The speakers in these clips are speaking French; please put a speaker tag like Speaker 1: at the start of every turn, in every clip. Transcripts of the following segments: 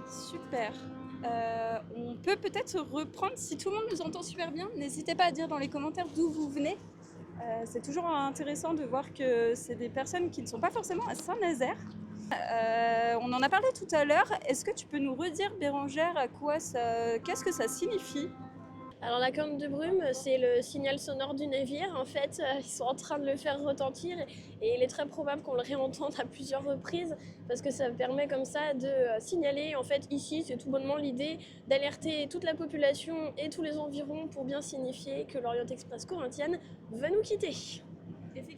Speaker 1: Super. On peut peut-être reprendre, si tout le monde nous entend super bien, n'hésitez pas à dire dans les commentaires d'où vous venez. C'est toujours intéressant de voir que c'est des personnes qui ne sont pas forcément à Saint-Nazaire. On en a parlé tout à l'heure. Est-ce que tu peux nous redire, Bérangère, qu'est-ce que ça signifie?
Speaker 2: Alors la corne de brume, c'est le signal sonore du navire. En fait, ils sont en train de le faire retentir et il est très probable qu'on le réentende à plusieurs reprises parce que ça permet comme ça de signaler. En fait, ici, c'est tout bonnement l'idée d'alerter toute la population et tous les environs pour bien signifier que l'Orient Express corinthienne va nous quitter.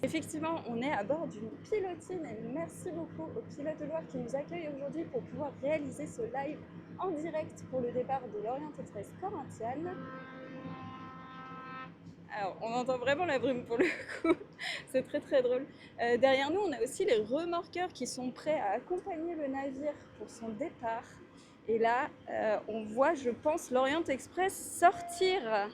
Speaker 1: Effectivement, on est à bord d'une pilotine et merci beaucoup au pilote de Loire qui nous accueille aujourd'hui pour pouvoir réaliser ce live en direct pour le départ de l'Orient Express Corinthians. Alors, on entend vraiment la brume pour le coup, c'est très très drôle. Derrière nous, on a aussi les remorqueurs qui sont prêts à accompagner le navire pour son départ. Et là, on voit, je pense, l'Orient Express sortir.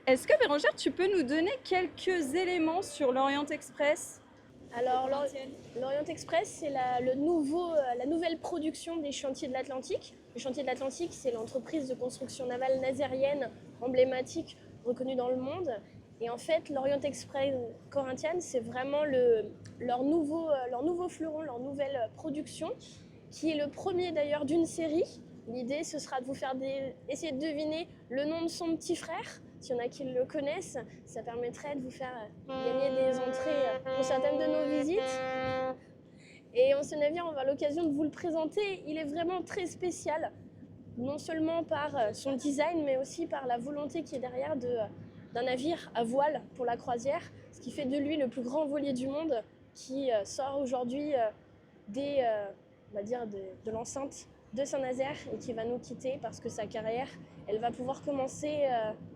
Speaker 1: Est-ce que Bérangère, tu peux nous donner quelques éléments sur l'Orient Express?
Speaker 2: Alors l'Orient Express, c'est la nouvelle production des Chantiers de l'Atlantique. Les Chantiers de l'Atlantique, c'est l'entreprise de construction navale nazérienne emblématique reconnue dans le monde. Et en fait, l'Orient Express Corinthians, c'est vraiment leur nouveau fleuron, leur nouvelle production, qui est le premier d'ailleurs d'une série. L'idée, ce sera de vous faire essayer de deviner le nom de son petit frère. S'il y en a qui le connaissent, ça permettrait de vous faire gagner des entrées pour certaines de nos visites. Et en ce navire, on va avoir l'occasion de vous le présenter. Il est vraiment très spécial, non seulement par son design, mais aussi par la volonté qui est derrière d'un navire à voile pour la croisière, ce qui fait de lui le plus grand voilier du monde, qui sort aujourd'hui on va dire de l'enceinte de Saint-Nazaire et qui va nous quitter parce que sa carrière, elle va pouvoir commencer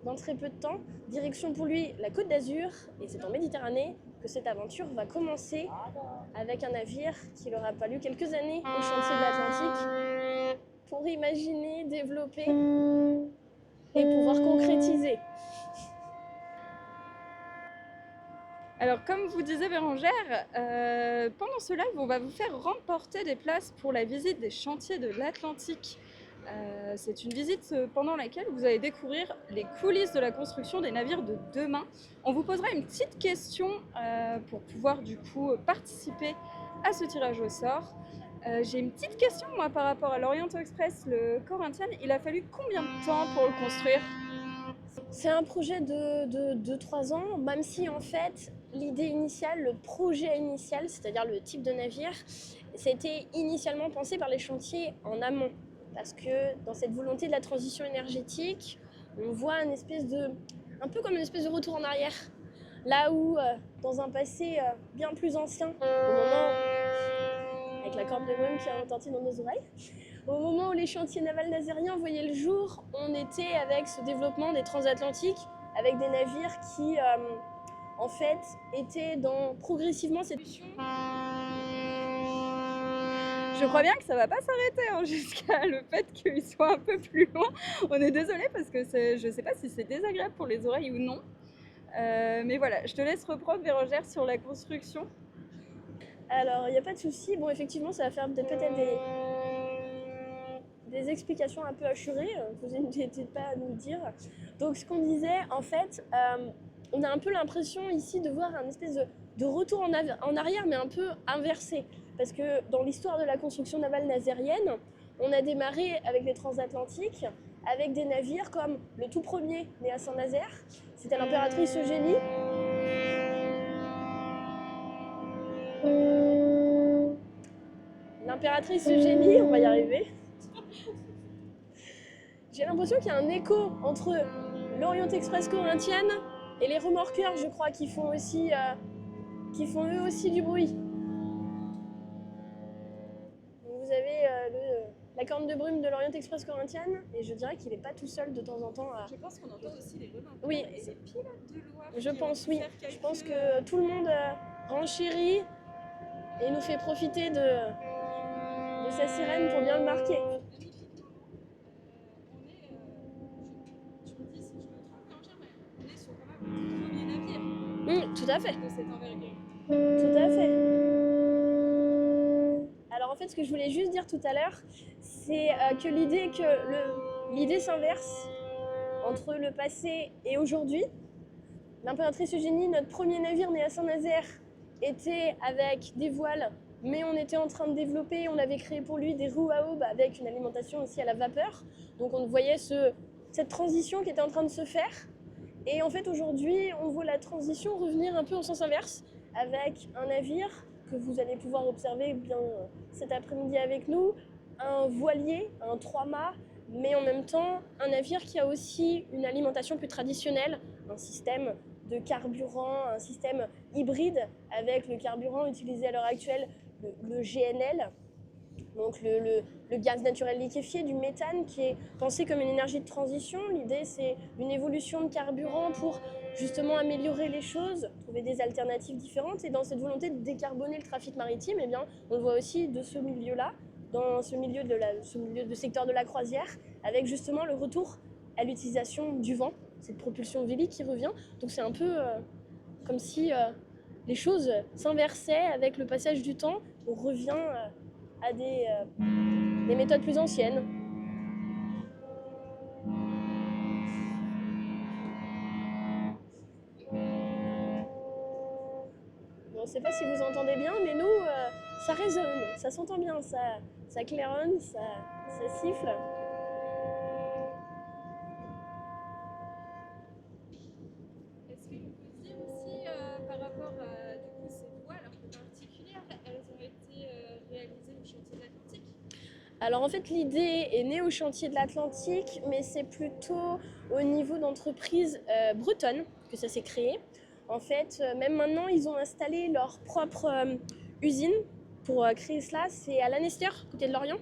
Speaker 2: dans très peu de temps. Direction pour lui la Côte d'Azur, et c'est en Méditerranée que cette aventure va commencer avec un navire qu'il aura fallu quelques années au chantier de l'Atlantique pour imaginer, développer et pouvoir concrétiser.
Speaker 1: Alors, comme vous disait Bérangère, pendant ce live, on va vous faire remporter des places pour la visite des chantiers de l'Atlantique. C'est une visite pendant laquelle vous allez découvrir les coulisses de la construction des navires de demain. On vous posera une petite question pour pouvoir du coup participer à ce tirage au sort. J'ai une petite question moi par rapport à l'Orient Express, le Corinthian. Il a fallu combien de temps pour le construire?
Speaker 2: C'est un projet de 2-3 ans, même si en fait l'idée initiale, le projet initial, c'est-à-dire le type de navire, c'était initialement pensé par les chantiers en amont. Parce que dans cette volonté de la transition énergétique, on voit un peu comme une espèce de retour en arrière. Là où, dans un passé bien plus ancien, au moment, avec la corde de brume qui a retenti dans nos oreilles, au moment où les chantiers navals nazériens voyaient le jour, on était avec ce développement des transatlantiques, avec des navires qui, en fait, étaient dans progressivement cette évolution.
Speaker 1: Je crois bien que ça va pas s'arrêter jusqu'à le fait qu'ils soient un peu plus loin. On est désolé parce que je sais pas si c'est désagréable pour les oreilles ou non. Mais voilà, je te laisse reprendre Bérangère sur la construction.
Speaker 2: Alors, il n'y a pas de souci. Bon, effectivement, ça va faire peut-être des explications un peu assurées. Vous n'hésitez pas à nous le dire. Donc, ce qu'on disait, en fait, on a un peu l'impression ici de voir un espèce de retour en arrière, mais un peu inversé. Parce que dans l'histoire de la construction navale nazérienne, on a démarré avec les transatlantiques, avec des navires comme le tout premier né à Saint-Nazaire, c'était l'impératrice Eugénie. L'impératrice Eugénie, on va y arriver. J'ai l'impression qu'il y a un écho entre l'Orient Express Corinthians et les remorqueurs, je crois, qui font eux aussi du bruit. Vous avez la corne de brume de l'Orient Express Corinthians, et je dirais qu'il n'est pas tout seul de temps en temps.
Speaker 1: Je pense qu'on entend aussi les remorqueurs
Speaker 2: oui.
Speaker 1: et les pilotes de Loire.
Speaker 2: Je pense, oui. Je pense que tout le monde renchérit et nous fait profiter de sa sirène pour bien le marquer. Tout à fait.
Speaker 1: De cette envergure.
Speaker 2: Tout à fait. fait, ce que je voulais juste dire tout à l'heure, c'est que l'idée s'inverse entre le passé et aujourd'hui. L'impératrice Eugénie, notre premier navire né à Saint-Nazaire, était avec des voiles, mais on était en train de développer, on avait créé pour lui des roues à aubes avec une alimentation aussi à la vapeur. Donc on voyait cette transition qui était en train de se faire. Et en fait aujourd'hui, on voit la transition revenir un peu en sens inverse avec un navire que vous allez pouvoir observer bien cet après-midi avec nous, un voilier, un 3-mâts, mais en même temps un navire qui a aussi une alimentation plus traditionnelle, un système de carburant, un système hybride avec le carburant utilisé à l'heure actuelle, le GNL, donc le gaz naturel liquéfié, du méthane qui est pensé comme une énergie de transition. L'idée c'est une évolution de carburant pour justement améliorer les choses, trouver des alternatives différentes, et dans cette volonté de décarboner le trafic maritime, eh bien, on le voit aussi de ce milieu-là, dans ce milieu de secteur de la croisière, avec justement le retour à l'utilisation du vent, cette propulsion vélique qui revient. Donc c'est un peu comme si les choses s'inversaient avec le passage du temps. On revient à des méthodes plus anciennes. Bon, je ne sais pas si vous entendez bien, mais nous, ça résonne, ça s'entend bien, ça claironne, ça siffle.
Speaker 1: Est-ce que vous pouvez dire aussi par rapport à du coup, ces voiles un peu particulières, elles ont été réalisées au chantier de l'Atlantique?
Speaker 2: Alors en fait l'idée est née au chantier de l'Atlantique, mais c'est plutôt au niveau d'entreprises bretonnes que ça s'est créé. En fait, même maintenant ils ont installé leur propre usine pour créer cela, c'est à Lanester, côté de Lorient.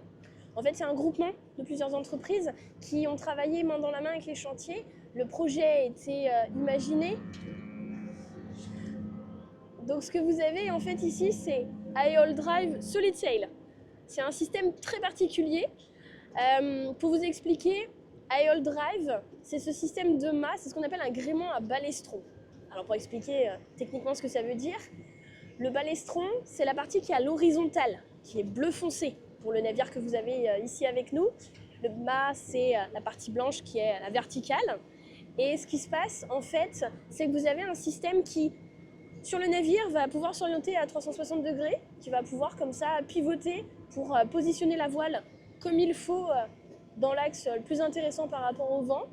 Speaker 2: En fait c'est un groupement de plusieurs entreprises qui ont travaillé main dans la main avec les chantiers. Le projet a été imaginé. Donc ce que vous avez en fait ici c'est AEOL Drive Solid Sail. C'est un système très particulier. Pour vous expliquer, AEOL Drive, c'est ce système de mât, c'est ce qu'on appelle un gréement à balestron. Alors pour expliquer techniquement ce que ça veut dire, le balestron, c'est la partie qui est à l'horizontale, qui est bleu foncé pour le navire que vous avez ici avec nous. Le mât, c'est la partie blanche qui est la verticale. Et ce qui se passe, en fait, c'est que vous avez un système qui, sur le navire, va pouvoir s'orienter à 360 degrés, qui va pouvoir comme ça pivoter pour positionner la voile comme il faut dans l'axe le plus intéressant par rapport au vent.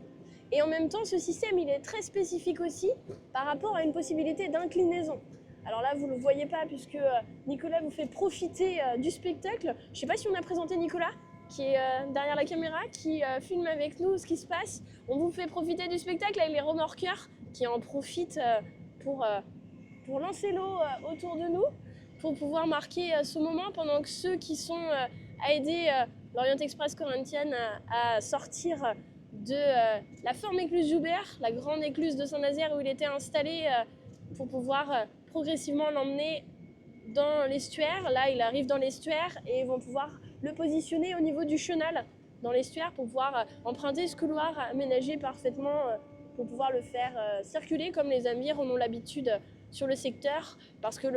Speaker 2: Et en même temps, ce système, il est très spécifique aussi par rapport à une possibilité d'inclinaison. Alors là, vous ne le voyez pas puisque Nicolas vous fait profiter du spectacle. Je ne sais pas si on a présenté Nicolas, qui est derrière la caméra, qui filme avec nous ce qui se passe. On vous fait profiter du spectacle avec les remorqueurs qui en profitent pour lancer l'eau autour de nous, pour pouvoir marquer ce moment pendant que ceux qui sont à aider l'Orient Express corinthienne à sortir de la forme écluse Joubert, la grande écluse de Saint-Nazaire où il était installé pour pouvoir progressivement l'emmener dans l'estuaire. Là, il arrive dans l'estuaire et ils vont pouvoir le positionner au niveau du chenal dans l'estuaire pour pouvoir emprunter ce couloir aménagé parfaitement pour pouvoir le faire circuler comme les navires en ont l'habitude sur le secteur, parce que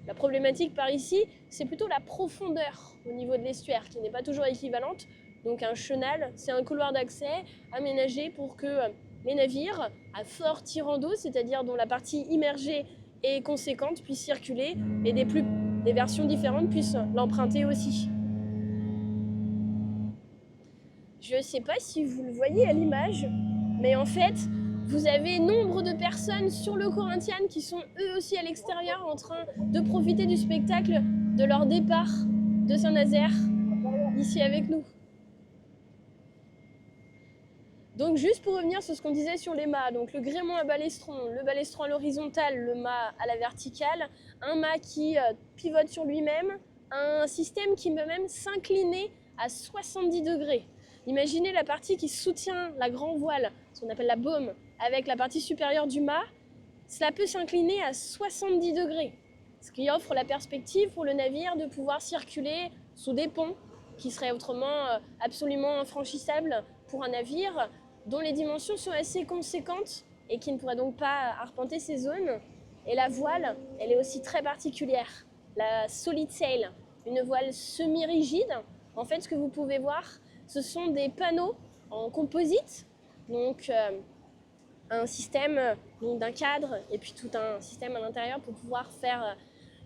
Speaker 2: la problématique par ici, c'est plutôt la profondeur au niveau de l'estuaire qui n'est pas toujours équivalente. Donc un chenal, c'est un couloir d'accès aménagé pour que les navires à fort tirant d'eau, c'est-à-dire dont la partie immergée est conséquente, puissent circuler et des versions différentes puissent l'emprunter aussi. Je ne sais pas si vous le voyez à l'image, mais en fait, vous avez nombre de personnes sur le Corinthians qui sont eux aussi à l'extérieur en train de profiter du spectacle de leur départ de Saint-Nazaire, ici avec nous. Donc juste pour revenir sur ce qu'on disait sur les mâts, donc le gréement à balestron, le balestron à l'horizontale, le mât à la verticale, un mât qui pivote sur lui-même, un système qui peut même s'incliner à 70 degrés. Imaginez la partie qui soutient la grand voile, ce qu'on appelle la baume, avec la partie supérieure du mât, cela peut s'incliner à 70 degrés, ce qui offre la perspective pour le navire de pouvoir circuler sous des ponts qui seraient autrement absolument infranchissables pour un navire dont les dimensions sont assez conséquentes et qui ne pourrait donc pas arpenter ces zones. Et la voile, elle est aussi très particulière, la solid sail, une voile semi-rigide. En fait, ce que vous pouvez voir, ce sont des panneaux en composite, donc un système d'un cadre et puis tout un système à l'intérieur pour pouvoir faire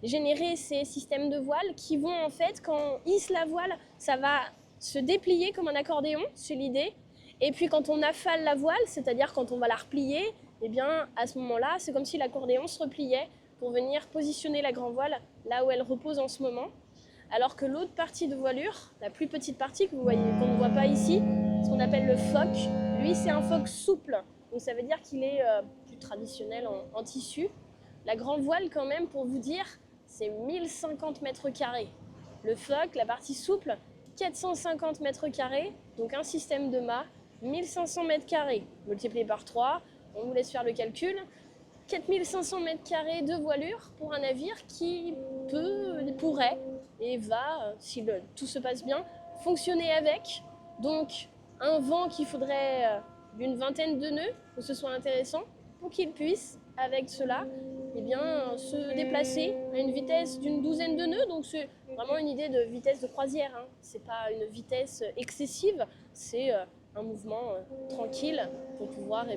Speaker 2: générer ces systèmes de voile qui vont en fait, quand on hisse la voile, ça va se déplier comme un accordéon, c'est l'idée. Et puis quand on affale la voile, c'est-à-dire quand on va la replier, eh bien à ce moment-là, c'est comme si l'accordéon se repliait pour venir positionner la grand voile là où elle repose en ce moment. Alors que l'autre partie de voilure, la plus petite partie que vous voyez, qu'on ne voit pas ici, ce qu'on appelle le foc, lui c'est un foc souple. Donc ça veut dire qu'il est plus traditionnel en tissu. La grande voile quand même, pour vous dire, c'est 1050 mètres carrés. Le foc, la partie souple, 450 mètres carrés, donc un système de mât, 1500 mètres carrés, multiplié par 3, on vous laisse faire le calcul. 4500 mètres carrés de voilure pour un navire qui pourrait et va, si tout se passe bien, fonctionner avec. Donc un vent qu'il faudrait d'une vingtaine de nœuds pour que ce soit intéressant, pour qu'il puisse, avec cela, eh bien, se déplacer à une vitesse d'une douzaine de nœuds. Donc c'est vraiment une idée de vitesse de croisière, hein. C'est pas une vitesse excessive, c'est un mouvement tranquille pour pouvoir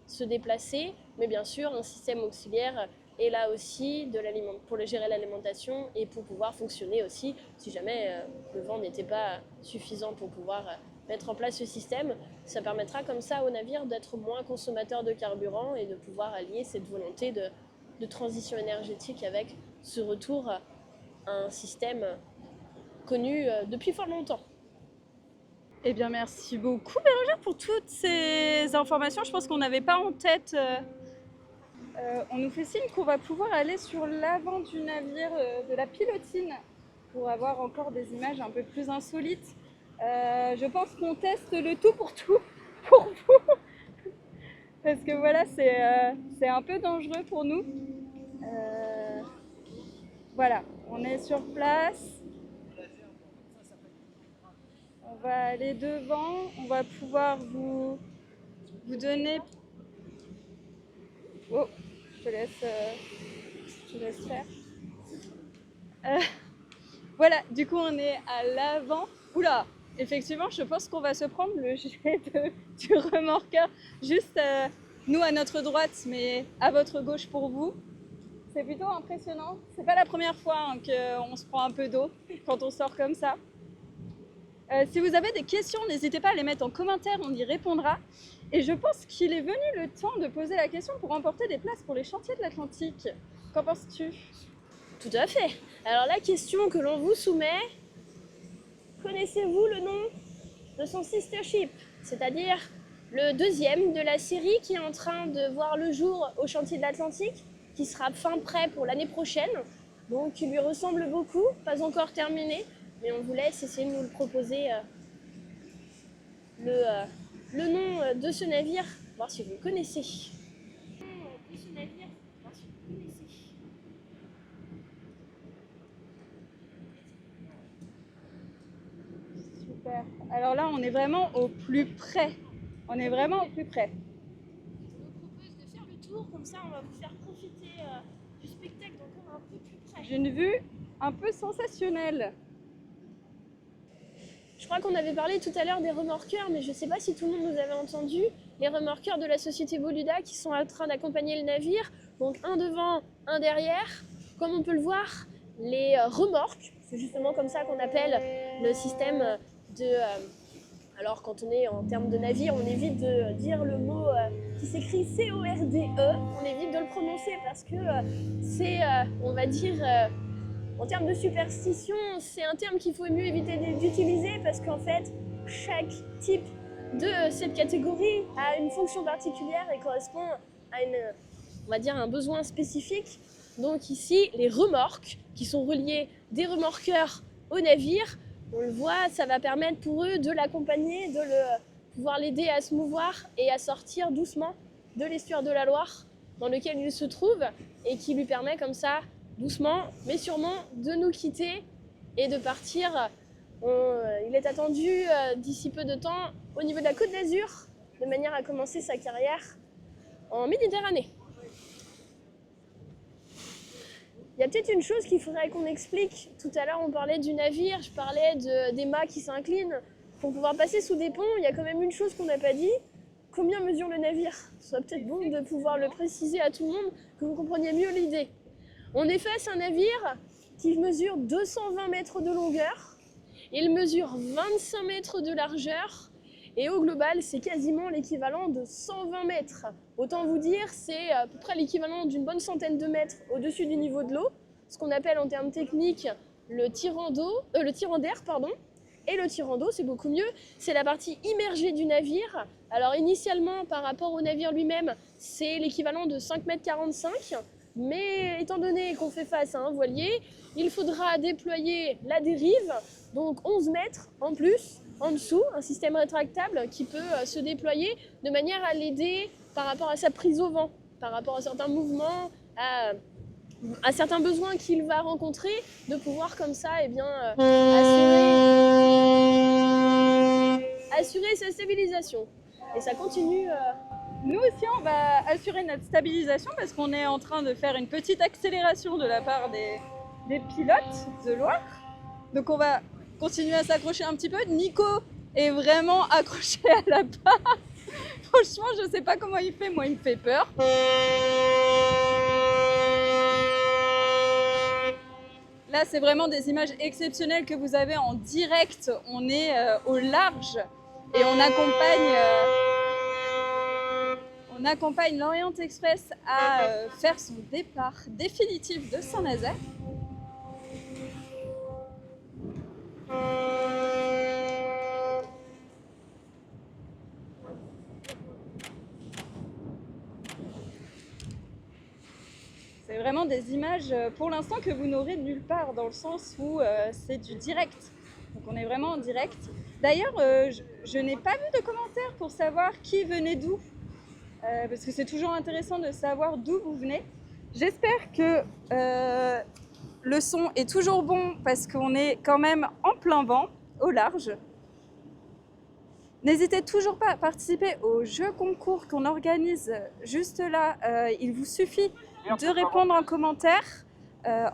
Speaker 2: se déplacer. Mais bien sûr, un système auxiliaire est là aussi pour gérer l'alimentation et pour pouvoir fonctionner aussi si jamais le vent n'était pas suffisant pour pouvoir mettre en place ce système. Ça permettra comme ça au navire d'être moins consommateur de carburant et de pouvoir allier cette volonté de transition énergétique avec ce retour à un système connu depuis fort longtemps.
Speaker 1: Eh bien, merci beaucoup Bérangère pour toutes ces informations. Je pense qu'on n'avait pas en tête. On nous fait signe qu'on va pouvoir aller sur l'avant du navire de la pilotine pour avoir encore des images un peu plus insolites. Je pense qu'on teste le tout pour vous. Parce que voilà, c'est un peu dangereux pour nous. Voilà, on est sur place. On va aller devant, on va pouvoir vous donner... Oh, je te laisse faire. Voilà, du coup on est à l'avant. Oula, effectivement, je pense qu'on va se prendre le jet du remorqueur. Juste nous à notre droite, mais à votre gauche pour vous. C'est plutôt impressionnant. C'est pas la première fois qu'on se prend un peu d'eau quand on sort comme ça. Si vous avez des questions, n'hésitez pas à les mettre en commentaire, on y répondra. Et je pense qu'il est venu le temps de poser la question pour remporter des places pour les chantiers de l'Atlantique. Qu'en penses-tu ?
Speaker 2: Tout à fait. Alors la question que l'on vous soumet, connaissez-vous le nom de son sister ship, c'est-à-dire le deuxième de la série qui est en train de voir le jour au chantier de l'Atlantique, qui sera fin prêt pour l'année prochaine, donc qui lui ressemble beaucoup, pas encore terminé, mais on vous laisse essayer de nous le proposer, le nom de ce navire, voir si vous le connaissez.
Speaker 1: Super. Alors là, on est vraiment au plus près. On est vraiment au plus près.
Speaker 2: Je vous propose de faire le tour, comme ça on va vous faire profiter du spectacle encore un peu plus près.
Speaker 1: J'ai une vue un peu sensationnelle.
Speaker 2: Je crois qu'on avait parlé tout à l'heure des remorqueurs, mais je ne sais pas si tout le monde nous avait entendu. Les remorqueurs de la société Voluda qui sont en train d'accompagner le navire, donc un devant, un derrière. Comme on peut le voir, les remorques, c'est justement comme ça qu'on appelle le système de... alors quand on est en termes de navire, on évite de dire le mot qui s'écrit C-O-R-D-E, on évite de le prononcer parce que c'est, on va dire... en termes de superstition, c'est un terme qu'il faut mieux éviter d'utiliser parce qu'en fait, chaque type de cette catégorie a une fonction particulière et correspond à on va dire un besoin spécifique. Donc ici, les remorques qui sont reliées des remorqueurs au navire, on le voit, ça va permettre pour eux de l'accompagner, pouvoir l'aider à se mouvoir et à sortir doucement de l'estuaire de la Loire dans lequel il se trouve et qui lui permet comme ça doucement, mais sûrement, de nous quitter et de partir. Il est attendu d'ici peu de temps au niveau de la Côte d'Azur, de manière à commencer sa carrière en Méditerranée. Il y a peut-être une chose qu'il faudrait qu'on explique. Tout à l'heure, on parlait du navire, je parlais des mâts qui s'inclinent. Pour pouvoir passer sous des ponts, il y a quand même une chose qu'on n'a pas dit. Combien mesure le navire? Ce serait peut-être bon de pouvoir le préciser à tout le monde, que vous compreniez mieux l'idée. On est face à un navire qui mesure 220 mètres de longueur, il mesure 25 mètres de largeur, et au global, c'est quasiment l'équivalent de 120 mètres. Autant vous dire, c'est à peu près l'équivalent d'une bonne centaine de mètres au-dessus du niveau de l'eau, ce qu'on appelle en termes techniques le tirant d'air, pardon. Et le tirant d'eau, c'est beaucoup mieux, c'est la partie immergée du navire. Alors initialement, par rapport au navire lui-même, c'est l'équivalent de 5,45 m, mais étant donné qu'on fait face à un voilier, il faudra déployer la dérive, donc 11 mètres en plus, en dessous, un système rétractable qui peut se déployer de manière à l'aider par rapport à sa prise au vent, par rapport à certains mouvements, à certains besoins qu'il va rencontrer, de pouvoir comme ça assurer sa stabilisation. Et ça continue.
Speaker 1: Nous aussi, on va assurer notre stabilisation parce qu'on est en train de faire une petite accélération de la part des pilotes de Loire. Donc on va continuer à s'accrocher un petit peu. Nico est vraiment accroché à la barre. Franchement, je sais pas comment il fait, moi il me fait peur. Là, c'est vraiment des images exceptionnelles que vous avez en direct. On est au large et on accompagne l'Orient Express à faire son départ définitif de Saint-Nazaire. C'est vraiment des images pour l'instant que vous n'aurez nulle part, dans le sens où c'est du direct. Donc on est vraiment en direct. D'ailleurs, je n'ai pas vu de commentaires pour savoir qui venait d'où. Parce que c'est toujours intéressant de savoir d'où vous venez. J'espère que le son est toujours bon parce qu'on est quand même en plein vent, au large. N'hésitez toujours pas à participer au jeu concours qu'on organise juste là. Il vous suffit de répondre en commentaire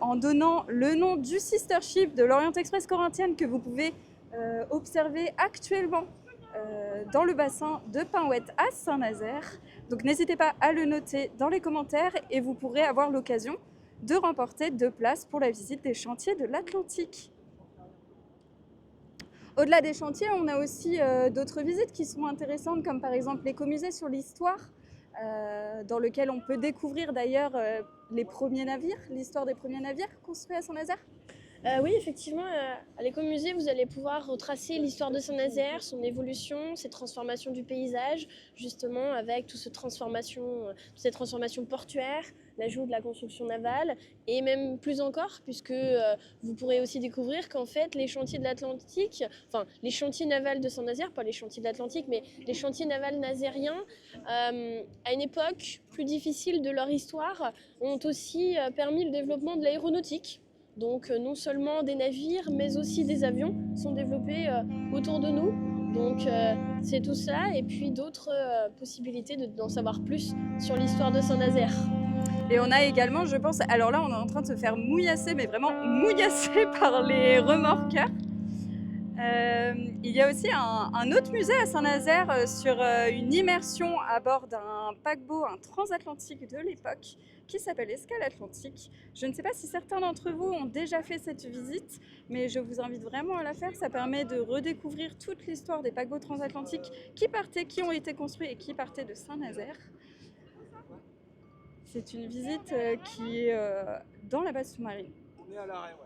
Speaker 1: en donnant le nom du sister ship de l'Orient Express Corinthienne que vous pouvez observer actuellement dans le bassin de Pinhouette à Saint-Nazaire. Donc n'hésitez pas à le noter dans les commentaires et vous pourrez avoir l'occasion de remporter 2 places pour la visite des chantiers de l'Atlantique. Au-delà des chantiers, on a aussi d'autres visites qui sont intéressantes, comme par exemple l'écomusée sur l'histoire, dans lequel on peut découvrir d'ailleurs les premiers navires, l'histoire des premiers navires construits à Saint-Nazaire.
Speaker 2: Oui, effectivement, à l'écomusée, vous allez pouvoir retracer l'histoire de Saint-Nazaire, son évolution, ses transformations du paysage, justement avec toutes ces transformations portuaires, l'ajout de la construction navale, et même plus encore, puisque vous pourrez aussi découvrir qu'en fait, les chantiers de l'Atlantique, enfin, les chantiers navals de Saint-Nazaire, pas les chantiers de l'Atlantique, mais les chantiers navals nazériens, à une époque plus difficile de leur histoire, ont aussi permis le développement de l'aéronautique. Donc non seulement des navires, mais aussi des avions sont développés autour de nous. Donc c'est tout ça, et puis d'autres possibilités d'en savoir plus sur l'histoire de Saint-Nazaire.
Speaker 1: Et on a également, je pense, alors là on est en train de se faire mouillasser, mais vraiment mouillasser par les remorqueurs. Il y a aussi un autre musée à Saint-Nazaire sur une immersion à bord d'un paquebot, un transatlantique de l'époque, qui s'appelle Escale Atlantique. Je ne sais pas si certains d'entre vous ont déjà fait cette visite, mais je vous invite vraiment à la faire. Ça permet de redécouvrir toute l'histoire des paquebots transatlantiques qui ont été construits et qui partaient de Saint-Nazaire. C'est une visite qui est dans la base sous-marine.
Speaker 3: On est à l'arrêt, ouais.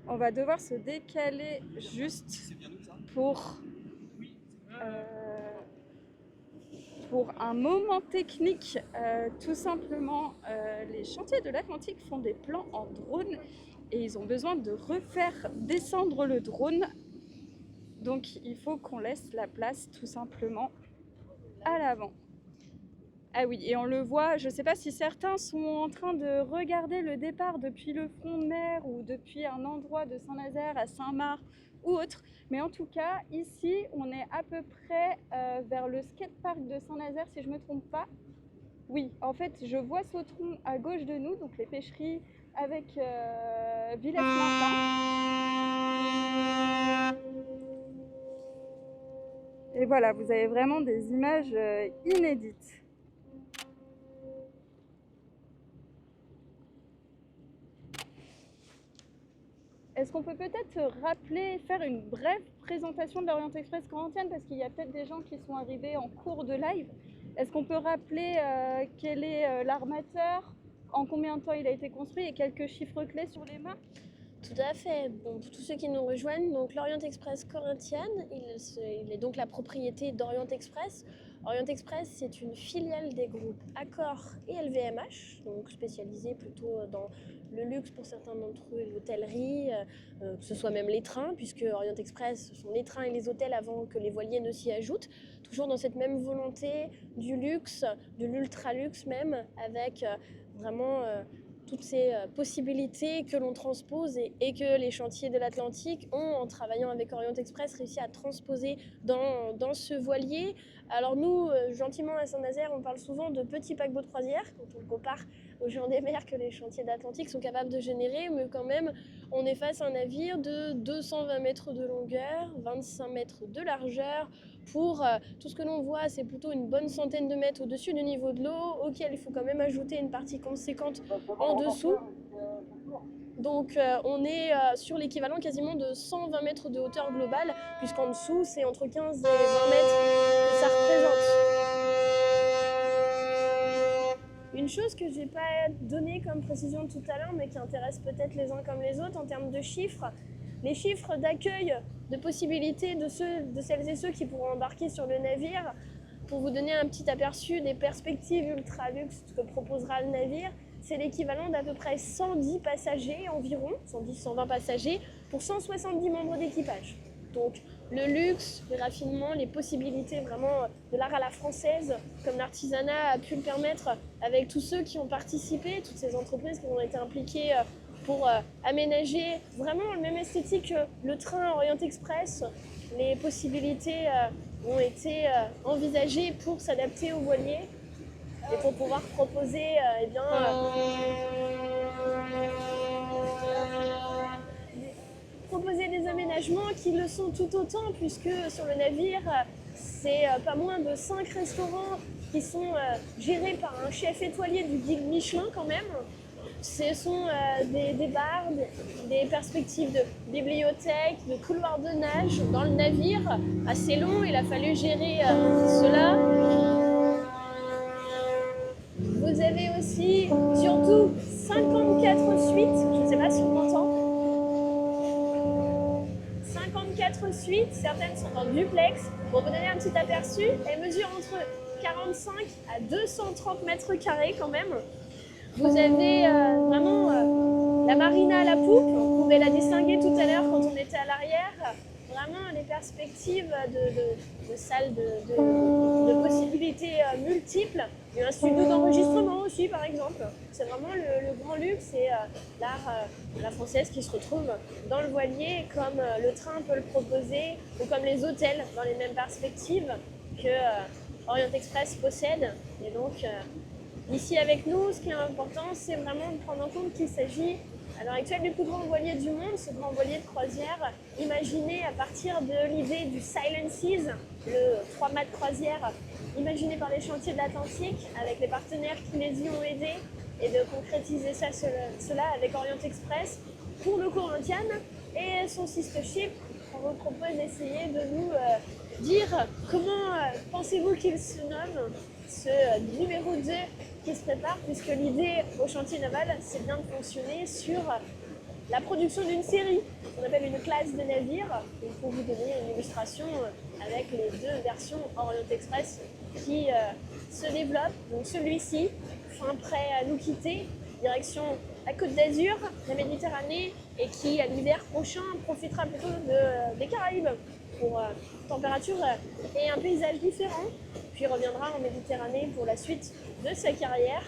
Speaker 1: On va devoir se décaler juste pour un moment technique. Tout simplement, les chantiers de l'Atlantique font des plans en drone et ils ont besoin de refaire descendre le drone. Donc il faut qu'on laisse la place tout simplement à l'avant. Ah oui, et on le voit, je ne sais pas si certains sont en train de regarder le départ depuis le front de mer ou depuis un endroit de Saint-Nazaire à Saint-Marc ou autre. Mais en tout cas, ici, on est à peu près vers le skatepark de Saint-Nazaire, si je ne me trompe pas. Oui, en fait, je vois Sautron à gauche de nous, donc les pêcheries avec Villette-Martin. Et voilà, vous avez vraiment des images inédites. Est-ce qu'on peut peut-être rappeler, faire une brève présentation de l'Orient Express Corinthians, parce qu'il y a peut-être des gens qui sont arrivés en cours de live. Est-ce qu'on peut rappeler quel est l'armateur, en combien de temps il a été construit et quelques chiffres clés sur les mains?
Speaker 2: Tout à fait. Bon, pour tous ceux qui nous rejoignent, donc l'Orient Express Corinthians, il est donc la propriété d'Orient Express. Orient Express, c'est une filiale des groupes Accor et LVMH, donc spécialisée plutôt dans le luxe pour certains d'entre eux et l'hôtellerie, que ce soit même les trains, puisque Orient Express, ce sont les trains et les hôtels avant que les voiliers ne s'y ajoutent, toujours dans cette même volonté du luxe, de l'ultra-luxe même, avec vraiment toutes ces possibilités que l'on transpose et que les chantiers de l'Atlantique ont, en travaillant avec Orient Express, réussi à transposer dans ce voilier. Alors nous, gentiment à Saint-Nazaire, on parle souvent de petits paquebots de croisière quand on le compare aux géants des mers que les chantiers d'Atlantique sont capables de générer, mais quand même, on est face à un navire de 220 mètres de longueur, 25 mètres de largeur. Pour tout ce que l'on voit, c'est plutôt une bonne centaine de mètres au-dessus du niveau de l'eau, auquel il faut quand même ajouter une partie conséquente en dessous. Donc on est sur l'équivalent quasiment de 120 mètres de hauteur globale, puisqu'en dessous, c'est entre 15 et 20 mètres que ça représente. Une chose que je n'ai pas donnée comme précision tout à l'heure, mais qui intéresse peut-être les uns comme les autres en termes de chiffres, les chiffres d'accueil, de possibilités de celles et ceux qui pourront embarquer sur le navire, pour vous donner un petit aperçu des perspectives ultra luxe que proposera le navire, c'est l'équivalent d'à peu près 110 passagers environ, 110-120 passagers, pour 170 membres d'équipage. Donc le luxe, le raffinement, les possibilités vraiment de l'art à la française, comme l'artisanat a pu le permettre avec tous ceux qui ont participé, toutes ces entreprises qui ont été impliquées pour aménager vraiment le même esthétique que le train Orient Express. Les possibilités ont été envisagées pour s'adapter au voilier et pour pouvoir proposer proposer des aménagements qui le sont tout autant, puisque sur le navire, c'est pas moins de 5 restaurants qui sont gérés par un chef étoilé du guide Michelin quand même. Ce sont des bars, des perspectives de bibliothèques, de couloirs de nage dans le navire, assez long, il a fallu gérer cela. Vous avez aussi, surtout, 54 suites, je ne sais pas si on m'entend. 54 suites, certaines sont en duplex. Pour vous donner un petit aperçu, elles mesurent entre 45 à 230 mètres carrés quand même. Vous avez vraiment la marina à la poupe, on pouvait la distinguer tout à l'heure quand on était à l'arrière. Vraiment les perspectives de salles de possibilités multiples. Il y a un studio d'enregistrement aussi par exemple. C'est vraiment le grand luxe et l'art à la française qui se retrouve dans le voilier comme le train peut le proposer ou comme les hôtels dans les mêmes perspectives que Orient Express possède. Et donc ici avec nous, ce qui est important, c'est vraiment de prendre en compte qu'il s'agit à l'heure actuelle du plus grand voilier du monde, ce grand voilier de croisière, imaginé à partir de l'idée du Silent Seas, le 3 mâts de croisière, imaginé par les chantiers de l'Atlantique, avec les partenaires qui les y ont aidés, et de concrétiser cela avec Orient Express pour le Corinthian et son sister ship. On vous propose d'essayer de nous dire comment pensez-vous qu'il se nomme, ce numéro 2 qui se prépare, puisque l'idée au chantier naval, c'est bien de fonctionner sur la production d'une série, qu'on appelle une classe de navires. Et pour vous donner une illustration avec les deux versions Orient Express qui se développent. Donc celui-ci, fin prêt à nous quitter, direction la Côte d'Azur, la Méditerranée, et qui à l'hiver prochain profitera plutôt des Caraïbes pour température et un paysage différent, puis reviendra en Méditerranée pour la suite de sa carrière.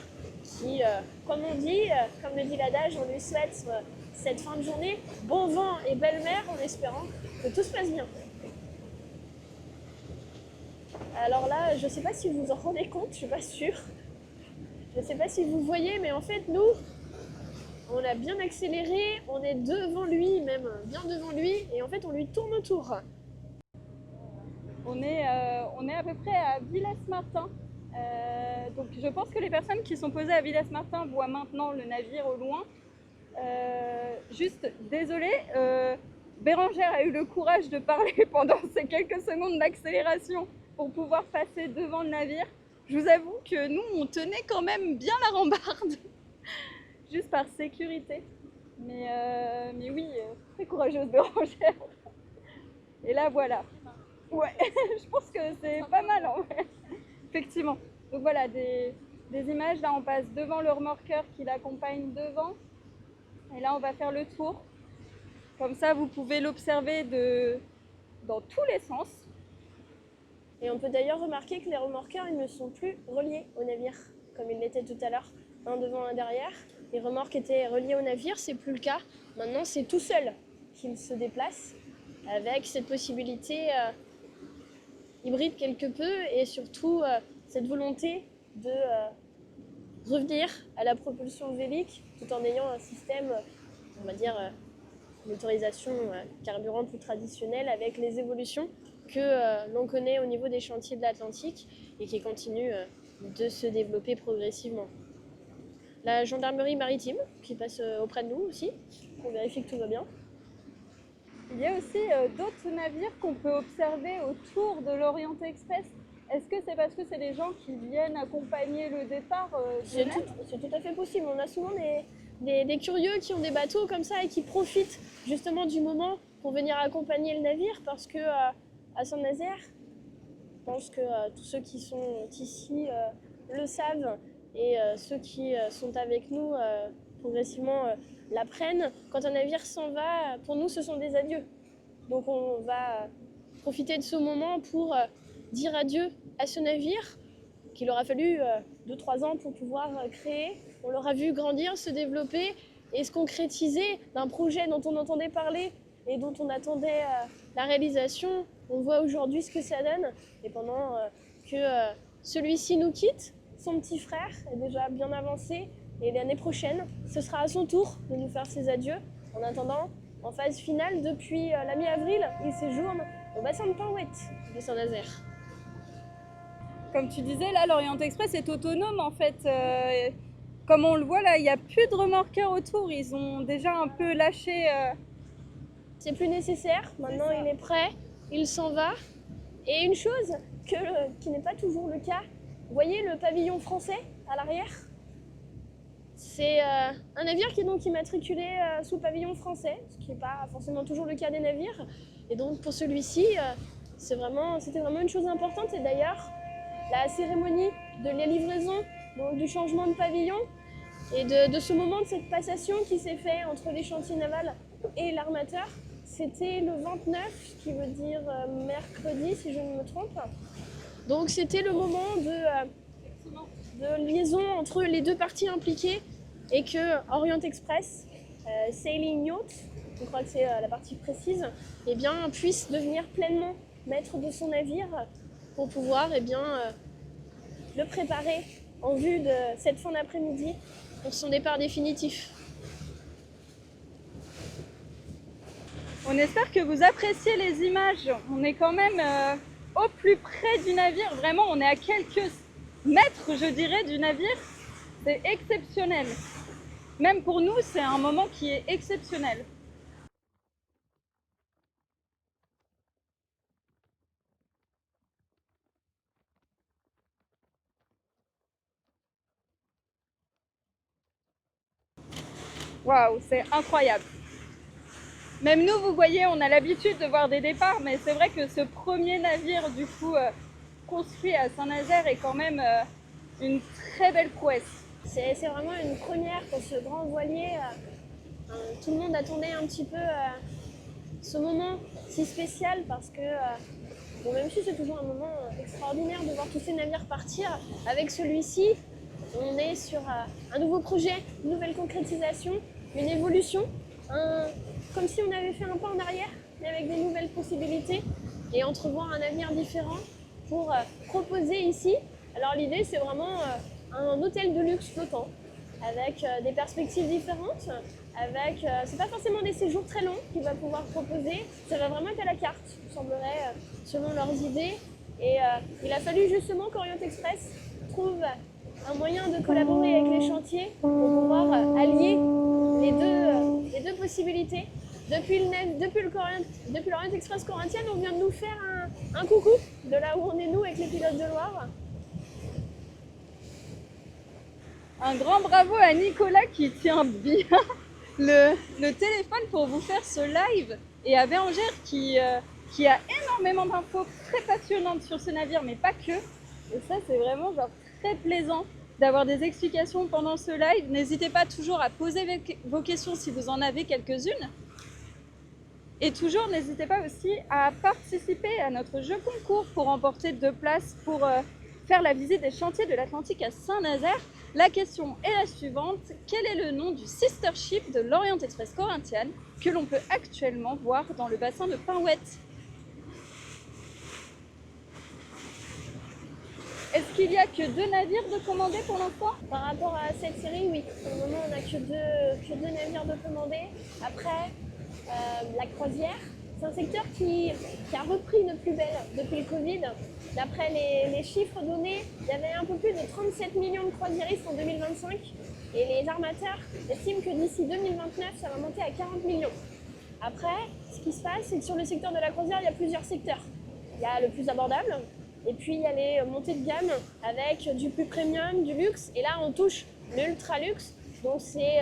Speaker 2: qui, comme on dit, comme le dit l'adage, on lui souhaite cette fin de journée bon vent et belle mer en espérant que tout se passe bien. Alors là, je ne sais pas si vous vous en rendez compte, je ne suis pas sûre. Je ne sais pas si vous voyez, mais en fait, nous, on a bien accéléré, on est devant lui, même bien devant lui, et en fait, on lui tourne autour.
Speaker 1: On est à peu près à Villers-Martin. Donc je pense que les personnes qui sont posées à Villers-Martin voient maintenant le navire au loin. Juste, désolée, Bérengère a eu le courage de parler pendant ces quelques secondes d'accélération pour pouvoir passer devant le navire. Je vous avoue que nous, on tenait quand même bien la rambarde, juste par sécurité. Mais oui, très courageuse Bérengère. Et là, voilà. Ouais, je pense que c'est pas mal en vrai. Effectivement. Donc voilà, des images. Là, on passe devant le remorqueur qui l'accompagne devant. Et là, on va faire le tour. Comme ça, vous pouvez l'observer dans tous les sens.
Speaker 2: Et on peut d'ailleurs remarquer que les remorqueurs, ils ne sont plus reliés au navire, comme ils l'étaient tout à l'heure, un devant, un derrière. Les remorques étaient reliées au navire, c'est plus le cas. Maintenant, c'est tout seul qu'ils se déplacent, avec cette possibilité hybride quelque peu, et surtout cette volonté de revenir à la propulsion vélique, tout en ayant un système, on va dire, l'autorisation carburant plus traditionnelle, avec les évolutions que l'on connaît au niveau des chantiers de l'Atlantique et qui continuent de se développer progressivement. La gendarmerie maritime qui passe auprès de nous aussi, pour vérifier que tout va bien.
Speaker 1: Il y a aussi d'autres navires qu'on peut observer autour de l'Orient Express. Est-ce que c'est parce que c'est des gens qui viennent accompagner le départ
Speaker 2: C'est tout à fait possible. On a souvent des curieux qui ont des bateaux comme ça et qui profitent justement du moment pour venir accompagner le navire, parce que à Saint-Nazaire, je pense que tous ceux qui sont ici le savent, et ceux qui sont avec nous progressivement l'apprennent. Quand un navire s'en va, pour nous ce sont des adieux. Donc on va profiter de ce moment pour dire adieu à ce navire qu'il aura fallu 2-3 ans pour pouvoir créer. On l'aura vu grandir, se développer et se concrétiser d'un projet dont on entendait parler et dont on attendait la réalisation. On voit aujourd'hui ce que ça donne. Et pendant que celui-ci nous quitte, son petit frère est déjà bien avancé. Et l'année prochaine, ce sera à son tour de nous faire ses adieux. En attendant, en phase finale, depuis la mi-avril, il séjourne au bassin de Penhouët de Saint-Nazaire.
Speaker 1: Comme tu disais, là, l'Orient Express est autonome en fait. Comme on le voit là, il n'y a plus de remorqueurs autour. Ils ont déjà un peu lâché.
Speaker 2: C'est plus nécessaire. Maintenant, il est prêt, il s'en va. Et une chose qui n'est pas toujours le cas, vous voyez le pavillon français à l'arrière ? C'est un navire qui est donc immatriculé sous pavillon français, ce qui n'est pas forcément toujours le cas des navires. Et donc pour celui-ci, c'était vraiment une chose importante. Et d'ailleurs, la cérémonie de la livraison, donc du changement de pavillon, et de ce moment de cette passation qui s'est fait entre les chantiers navals et l'armateur, c'était le 29, ce qui veut dire mercredi si je ne me trompe. Donc c'était le moment de liaison entre les deux parties impliquées, et que Orient Express, Sailing Yacht, je crois que c'est la partie précise, eh bien, puisse devenir pleinement maître de son navire pour pouvoir le préparer en vue de cette fin d'après-midi pour son départ définitif.
Speaker 1: On espère que vous appréciez les images. On est quand même au plus près du navire. Vraiment, on est à quelques mètres, je dirais, du navire. C'est exceptionnel. Même pour nous, c'est un moment qui est exceptionnel. Waouh, c'est incroyable. Même nous, vous voyez, on a l'habitude de voir des départs, mais c'est vrai que ce premier navire, du coup, construit à Saint-Nazaire est quand même une très belle prouesse.
Speaker 2: C'est vraiment une première pour ce grand voilier. Tout le monde attendait un petit peu ce moment si spécial, parce que, même si c'est toujours un moment extraordinaire de voir tous ces navires partir, avec celui-ci, On est sur un nouveau projet, une nouvelle concrétisation, une évolution, comme si on avait fait un pas en arrière, mais avec des nouvelles possibilités et entrevoir un avenir différent pour proposer ici. Alors l'idée, c'est vraiment un hôtel de luxe flottant, avec des perspectives différentes, avec, c'est pas forcément des séjours très longs qu'il va pouvoir proposer, ça va vraiment être à la carte, il semblerait, selon leurs idées. Et il a fallu justement qu'Orient Express trouve un moyen de collaborer avec les chantiers pour pouvoir allier les deux possibilités. Depuis l'Orient Express Corinthienne, on vient de nous faire un coucou de là où on est nous avec les pilotes de Loire.
Speaker 1: Un grand bravo à Nicolas qui tient bien le téléphone pour vous faire ce live et à Bérengère qui a énormément d'infos très passionnantes sur ce navire, mais pas que. Et ça, c'est vraiment genre très plaisant d'avoir des explications pendant ce live. N'hésitez pas toujours à poser vos questions si vous en avez quelques-unes. Et toujours, n'hésitez pas aussi à participer à notre jeu concours pour remporter 2 places pour faire la visite des chantiers de l'Atlantique à Saint-Nazaire. La question est la suivante: quel est le nom du sister ship de l'Orient Express Corinthian que l'on peut actuellement voir dans le bassin de Pinouette? Est-ce qu'il n'y a que 2 navires de commandés pour l'instant?
Speaker 2: Par rapport à cette série, oui. Pour le moment, on n'a que deux navires de commandés. Après, la croisière, c'est un secteur qui a repris une plus belle depuis le Covid. D'après les chiffres donnés, il y avait un peu plus de 37 millions de croisiéristes en 2025 et les armateurs estiment que d'ici 2029, ça va monter à 40 millions. Après, ce qui se passe, c'est que sur le secteur de la croisière, il y a plusieurs secteurs. Il y a le plus abordable, et puis il y a les montées de gamme avec du plus premium, du luxe, et là on touche l'ultra luxe, donc c'est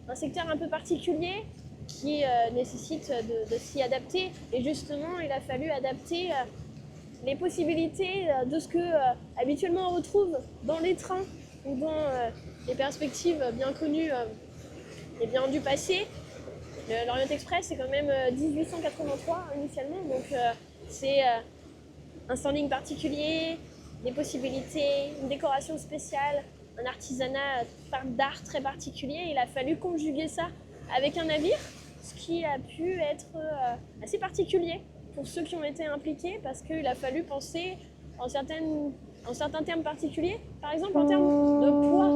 Speaker 2: un secteur un peu particulier qui nécessite de s'y adapter. Et justement, il a fallu adapter les possibilités de ce que habituellement on retrouve dans les trains ou dans les perspectives bien connues et bien du passé. L'Orient Express, c'est quand même 1883 initialement, donc c'est un standing particulier, des possibilités, une décoration spéciale, un artisanat d'art très particulier. Il a fallu conjuguer ça avec un navire, ce qui a pu être assez particulier pour ceux qui ont été impliqués, parce qu'il a fallu penser en certains termes particuliers, par exemple en termes de poids.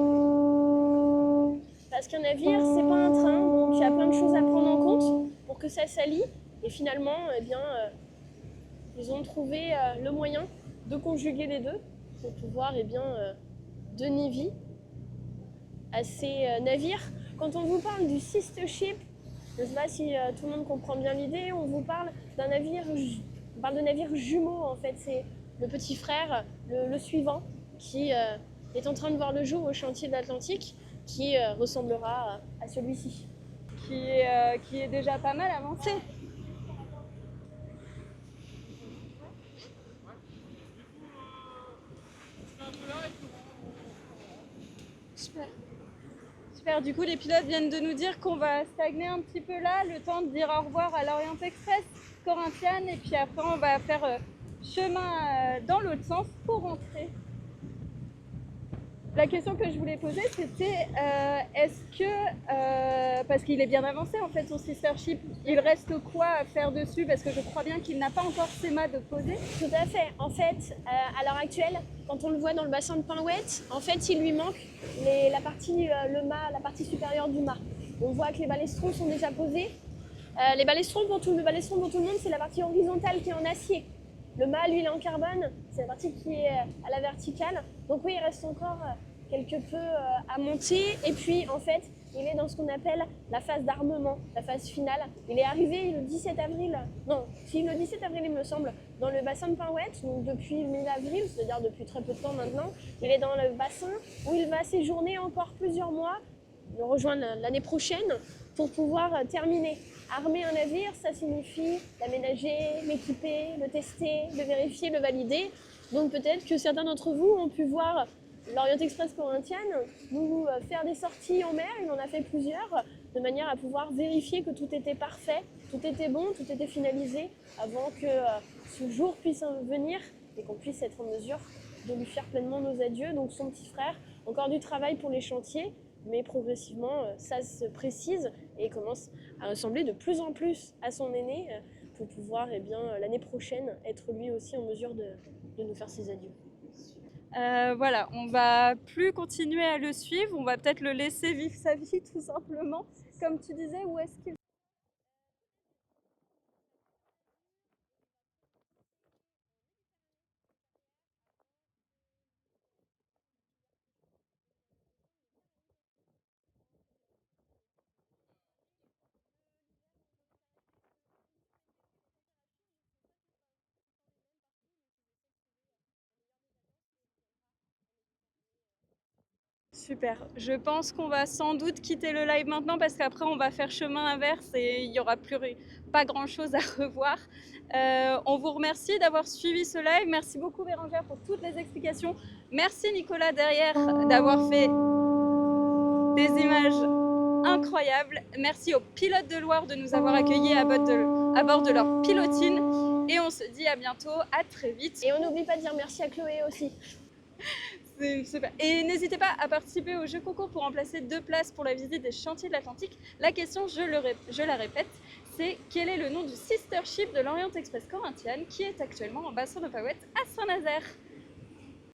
Speaker 2: Parce qu'un navire, c'est pas un train, donc il y a plein de choses à prendre en compte pour que ça s'allie. Et finalement, eh bien, ils ont trouvé le moyen de conjuguer les deux pour pouvoir donner vie à ces navires. Quand on vous parle du sister ship, je ne sais pas si tout le monde comprend bien l'idée, on vous parle d'un navire, on parle de navire jumeau en fait, c'est le petit frère, le suivant, qui est en train de voir le jour au chantier de l'Atlantique, qui ressemblera à celui-ci.
Speaker 1: Qui est déjà pas mal avancé. Super. Super, du coup les pilotes viennent de nous dire qu'on va stagner un petit peu là, le temps de dire au revoir à l'Orient Express Corinthian, et puis après on va faire chemin dans l'autre sens pour rentrer. La question que je voulais poser, c'était est-ce que, parce qu'il est bien avancé en fait son sister ship, il reste quoi à faire dessus? Parce que je crois bien qu'il n'a pas encore ses mâts de poser.
Speaker 2: Tout à fait. En fait, à l'heure actuelle, quand on le voit dans le bassin de Pinouette, en fait, il lui manque la partie supérieure du mât. On voit que les balestrons sont déjà posés. Le balestron pour tout le monde, c'est la partie horizontale qui est en acier. Le mât, lui, il est en carbone, c'est la partie qui est à la verticale. Donc oui, il reste encore quelque peu à monter. Et puis, en fait, il est dans ce qu'on appelle la phase d'armement, la phase finale. Il est arrivé le 17 avril, le 17 avril, il me semble, dans le bassin de Pinouette, donc depuis le mi-avril, c'est-à-dire depuis très peu de temps maintenant. Il est dans le bassin où il va séjourner encore plusieurs mois, le rejoindre l'année prochaine pour pouvoir terminer. Armer un navire, ça signifie l'aménager, l'équiper, le tester, le vérifier, le valider. Donc peut-être que certains d'entre vous ont pu voir l'Orient Express Corinthian nous faire des sorties en mer, il en a fait plusieurs, de manière à pouvoir vérifier que tout était parfait, tout était bon, tout était finalisé, avant que ce jour puisse venir et qu'on puisse être en mesure de lui faire pleinement nos adieux. Donc son petit frère Encore du travail pour les chantiers, mais progressivement, ça se précise et commence à ressembler de plus en plus à son aîné pour pouvoir, l'année prochaine, être lui aussi en mesure de nous faire ses adieux.
Speaker 1: Voilà, on va plus continuer à le suivre, on va peut-être le laisser vivre sa vie tout simplement. Comme tu disais, où est-ce qu'il... Super, je pense qu'on va sans doute quitter le live maintenant parce qu'après on va faire chemin inverse et il n'y aura pas grand chose à revoir. On vous remercie d'avoir suivi ce live, merci beaucoup Bérangère pour toutes les explications. Merci Nicolas derrière d'avoir fait des images incroyables. Merci aux pilotes de Loire de nous avoir accueillis à bord de leur pilotine. Et on se dit à bientôt, à très vite.
Speaker 2: Et on n'oublie pas de dire merci à Chloé aussi.
Speaker 1: Super. Et n'hésitez pas à participer au jeu concours pour remplacer 2 places pour la visite des chantiers de l'Atlantique. La question, je la répète, c'est quel est le nom du sister ship de l'Orient Express Corinthians qui est actuellement en bassin de Pauette à Saint-Nazaire.